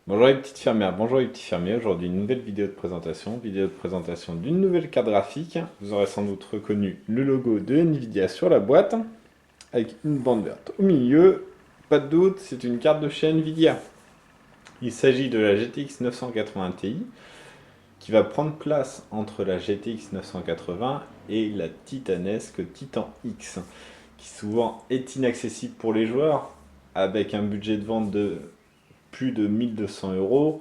Bonjour les petites fermières, bonjour les petits fermiers. Aujourd'hui une nouvelle vidéo de présentation d'une nouvelle carte graphique. Vous aurez sans doute reconnu le logo de Nvidia sur la boîte, avec une bande verte au milieu. Pas de doute, c'est une carte de chez Nvidia. Il s'agit de la GTX 980 Ti, qui va prendre place entre la GTX 980 et la titanesque Titan X, qui souvent est inaccessible pour les joueurs, avec un budget de vente de plus de 1200 euros,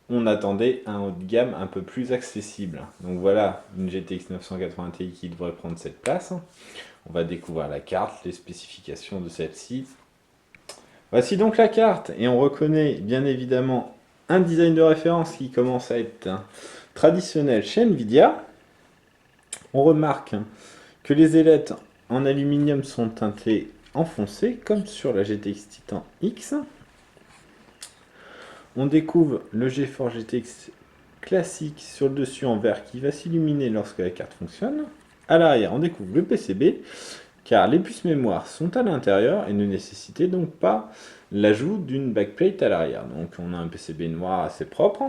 on attendait un haut de gamme un peu plus accessible. Donc voilà, une GTX 980 Ti qui devrait prendre cette place. On va découvrir la carte, les spécifications de celle-ci. Voici donc la carte, et on reconnaît bien évidemment un design de référence qui commence à être traditionnel chez Nvidia. On remarque que les ailettes en aluminium sont teintées en foncé, comme sur la GTX Titan X. On découvre le GeForce GTX classique sur le dessus en vert qui va s'illuminer lorsque la carte fonctionne. À l'arrière, on découvre le PCB, car les puces mémoire sont à l'intérieur et ne nécessitaient donc pas l'ajout d'une backplate à l'arrière. Donc on a un PCB noir assez propre.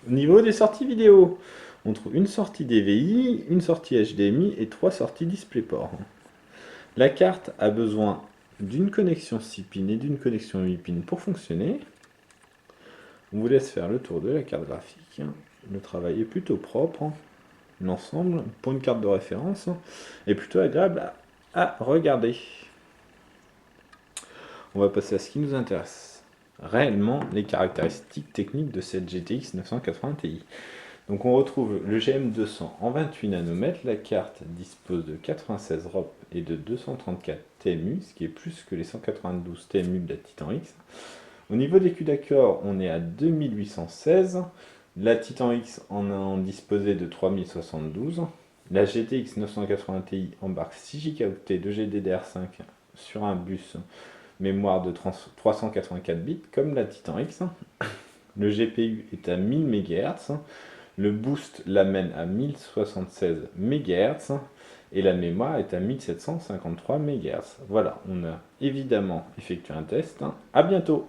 Au niveau des sorties vidéo, on trouve une sortie DVI, une sortie HDMI et 3 sorties DisplayPort. La carte a besoin d'une connexion 6 pins et d'une connexion 8 pins pour fonctionner. On vous laisse faire le tour de la carte graphique. Le travail est plutôt propre. L'ensemble, pour une carte de référence, est plutôt agréable à regarder. On va passer à ce qui nous intéresse réellement, les caractéristiques techniques de cette GTX 980 Ti. Donc on retrouve le GM200 en 28 nanomètres. La carte dispose de 96 ROP et de 234 TMU, ce qui est plus que les 192 TMU de la Titan X. Au niveau des culs d'accord, on est à 2816. La Titan X en disposait de 3072. La GTX 980 Ti embarque 6 Go de GDDR5 sur un bus mémoire de 384 bits comme la Titan X. Le GPU est à 1000 MHz. Le boost l'amène à 1076 MHz. Et la mémoire est à 1753 MHz. Voilà, on a évidemment effectué un test. À bientôt!